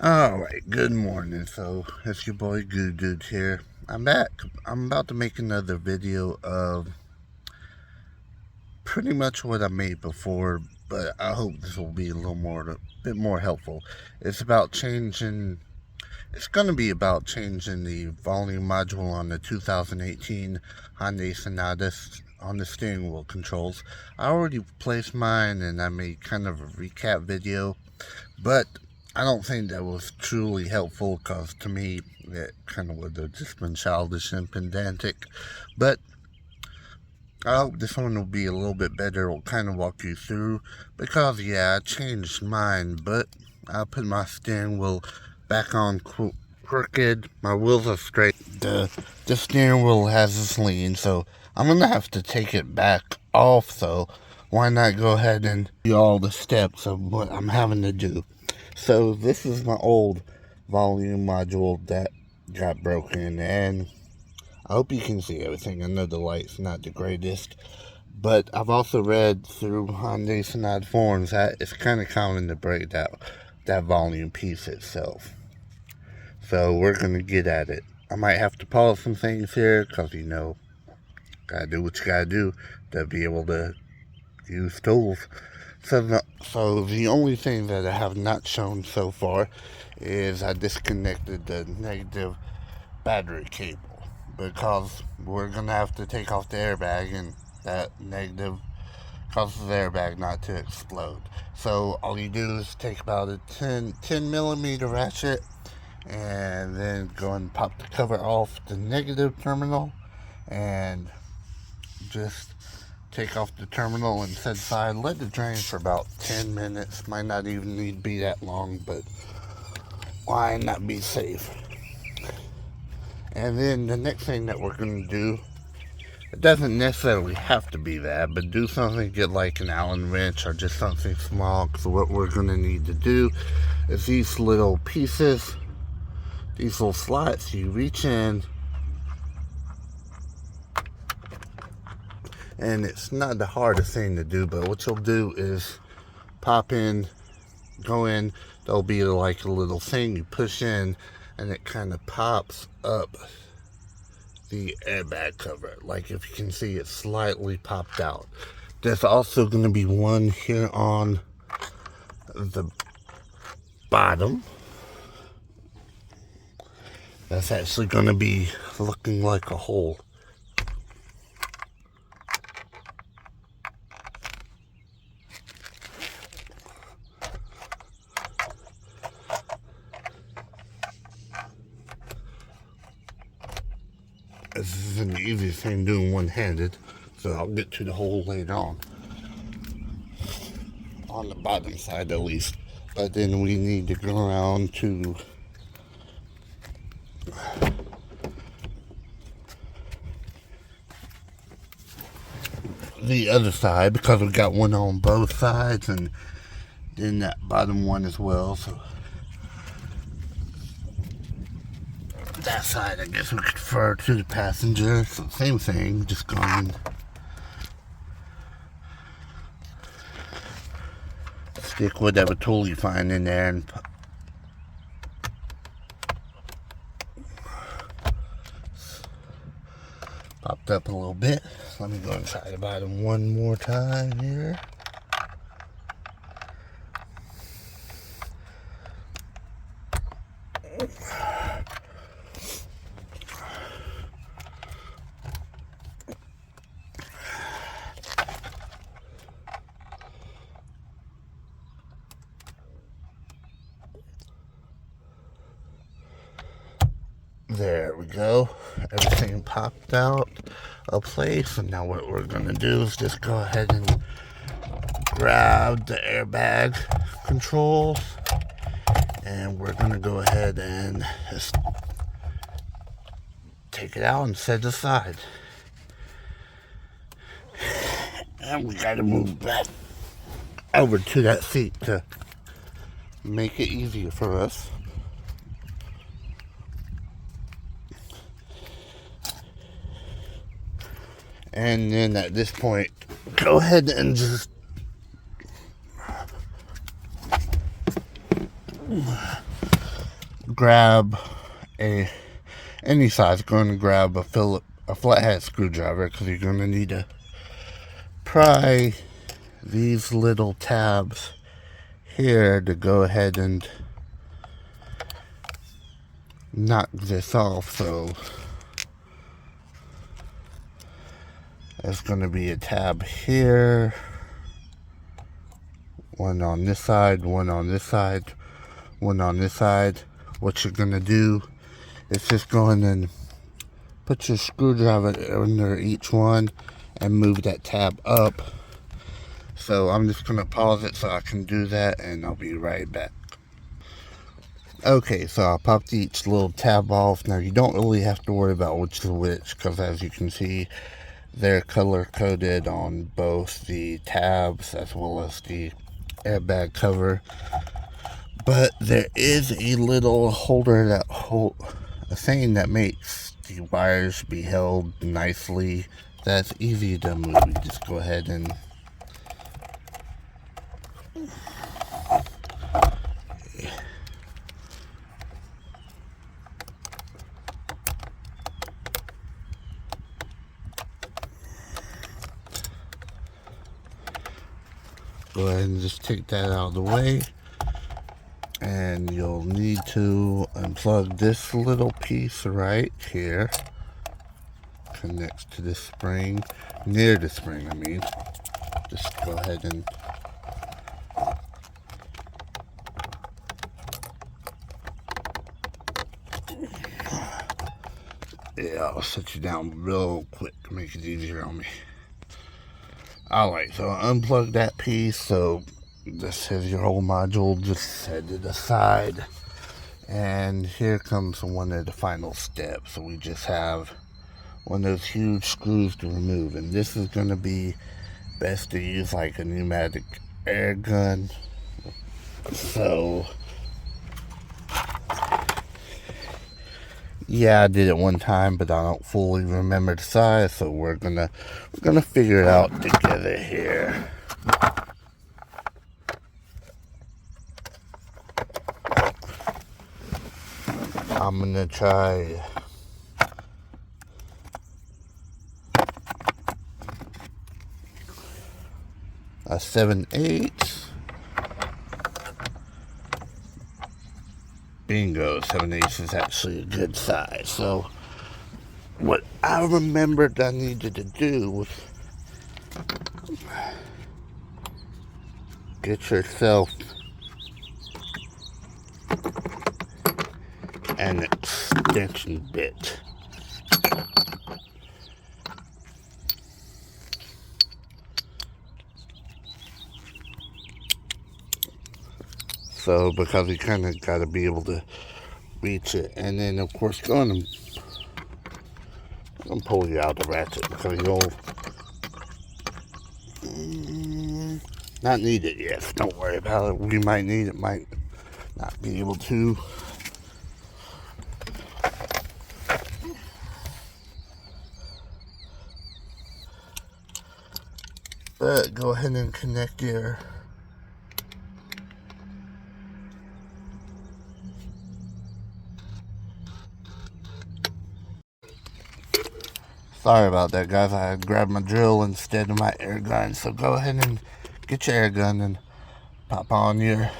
Alright, good morning. So, it's your boy Good Dude here. I'm back. I'm about to make another video of pretty much what I made before, but I hope this will be a bit more helpful. It's about changing, it's going to be about changing the volume module on the 2018 Hyundai Sonata on the steering wheel controls. I already placed mine and I made kind of a recap video, but I don't think that was truly helpful because to me it kind of would have just been childish and pedantic. But I hope this one will be a little bit better. It'll kind of walk you through because yeah, I changed mine, but I put my steering wheel back on crooked. My wheels are straight. The steering wheel has this lean, so I'm gonna have to take it back off. So why not go ahead and do all the steps of what I'm having to do? So this is my old volume module that got broken, and I hope you can see everything. I know the light's not the greatest, but I've also read through Hyundai Sonata forums that it's kind of common to break that volume piece itself. So we're gonna get at it. I might have to pause some things here because gotta do what you gotta do to be able to use tools. So the only thing that I have not shown so far is I disconnected the negative battery cable because we're gonna have to take off the airbag, and that negative causes the airbag not to explode. So all you do is take about a 10 millimeter ratchet and then go and pop the cover off the negative terminal and just take off the terminal and set aside. Let it drain for about 10 minutes. Might not even need to be that long, but why not be safe? And then the next thing that we're going to do, it doesn't necessarily have to be that, but do something, get like an Allen wrench or just something small, because what we're going to need to do is these little pieces, these little slots, you reach in, and it's not the hardest thing to do, but what you'll do is pop in, go in, there'll be like a little thing you push in, and it kind of pops up the airbag cover. Like if you can see, it's slightly popped out. There's also going to be one here on the bottom that's actually going to be looking like a hole. This isn't the easiest thing doing one-handed, so I'll get to the hole later on the bottom side at least. But then we need to go around to the other side because we got one on both sides, and then that bottom one as well. So that side, I guess we could refer to the passenger. So same thing, just going. Stick whatever tool you find in there and popped up a little bit. Let me go and try the bottom one more time here. There we go. Everything popped out of place. And now what we're going to do is just go ahead and grab the airbag controls. And we're going to go ahead and just take it out and set it aside. And we got to move back over to that seat to make it easier for us. And then at this point, go ahead and just grab a any size. Going to grab a flathead screwdriver, because you're going to need to pry these little tabs here to go ahead and knock this off. So there's going to be a tab here, one on this side, one on this side, one on this side. What you're going to do is just go in and put your screwdriver under each one and move that tab up. So I'm just going to pause it so I can do that, and I'll be right back. Okay, so I popped each little tab off. Now you don't really have to worry about which is which, because as you can see, they're color coded on both the tabs as well as the airbag cover. But there is a little holder that a thing that makes the wires be held nicely. That's easy to move. You just go ahead and go ahead and just take that out of the way. And you'll need to unplug this little piece right here. Connects to the spring, near the spring, I mean. Just go ahead and yeah, I'll set you down real quick to make it easier on me. Alright, so unplug that piece. So this is your whole module. Just set it aside. And here comes one of the final steps. So we just have one of those huge screws to remove. And this is going to be best to use like a pneumatic air gun. So yeah, I did it one time, but I don't fully remember the size, so we're gonna figure it out together here. I'm gonna try a 7/8. Bingo, 7/8 is actually a good size. So what I remembered I needed to do was get yourself an extension bit. So because you kind of got to be able to reach it, and then of course I'm gonna pull you out the ratchet, because you'll not need it yet. Don't worry about it. We might need it, might not be able to. But go ahead and connect your sorry about that, guys. I grabbed my drill instead of my air gun. So go ahead and get your air gun and pop on your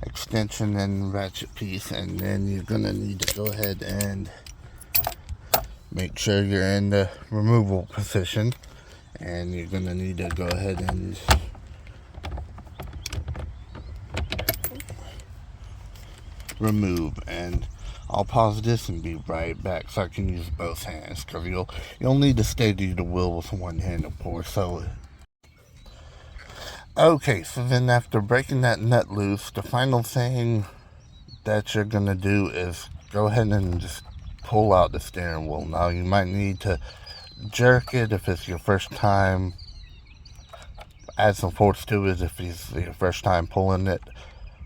extension and ratchet piece, and then you're gonna need to go ahead and make sure you're in the removal position, and you're gonna need to go ahead and remove. And I'll pause this and be right back so I can use both hands, because you'll need to steady the wheel with one hand, of course. So okay, so then after breaking that nut loose, the final thing that you're gonna do is go ahead and just pull out the steering wheel. Now you might need to jerk it if it's your first time. Add some force to it if it's your first time pulling it,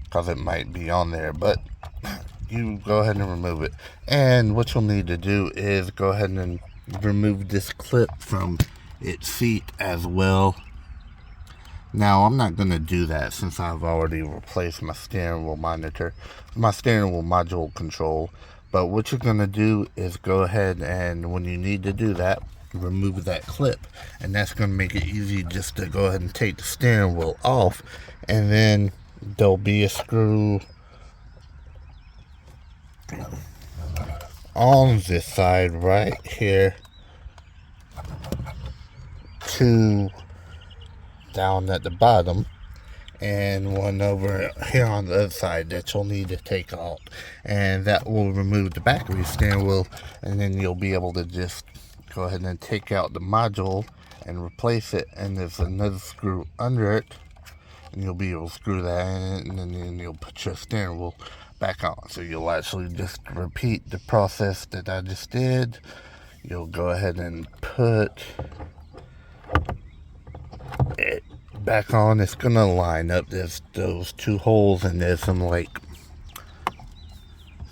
because it might be on there. But you go ahead and remove it. And what you'll need to do is go ahead and remove this clip from its seat as well. Now, I'm not going to do that since I've already replaced my steering wheel monitor, my steering wheel module control. But what you're going to do is go ahead and when you need to do that, remove that clip. And that's going to make it easy just to go ahead and take the steering wheel off. And then there'll be a screw on this side right here to down at the bottom, and one over here on the other side that you'll need to take out, and that will remove the back of your steering wheel, and then you'll be able to just go ahead and take out the module and replace it, and there's another screw under it, and you'll be able to screw that in, and then you'll put your steering wheel back on. So you'll actually just repeat the process that I just did. You'll go ahead and put it back on. It's gonna line up. There's those two holes, and there's some like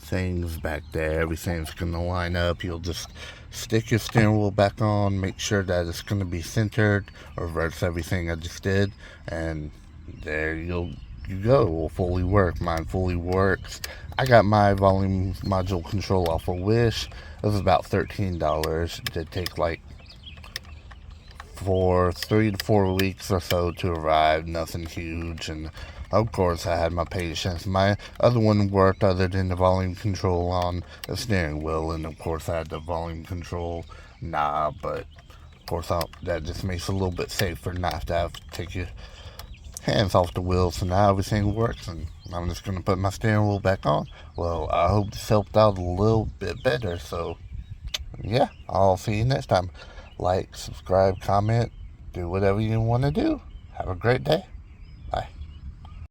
things back there. Everything's gonna line up. You'll just stick your steering wheel back on, make sure that it's gonna be centered, reverse everything I just did, and there you go. It will fully work. Mine fully works. I got my volume module control off of Wish. It was about $13. It did take like for 3 to 4 weeks or so to arrive. Nothing huge, and of course I had my patience. My other one worked other than the volume control on the steering wheel, and of course I had the volume control knob, but of course that just makes it a little bit safer not to have to take your hands off the wheel. So now everything works, and I'm just going to put my steering wheel back on. Well, I hope this helped out a little bit better. So yeah, I'll see you next time. Like, subscribe, comment, do whatever you want to do. Have a great day.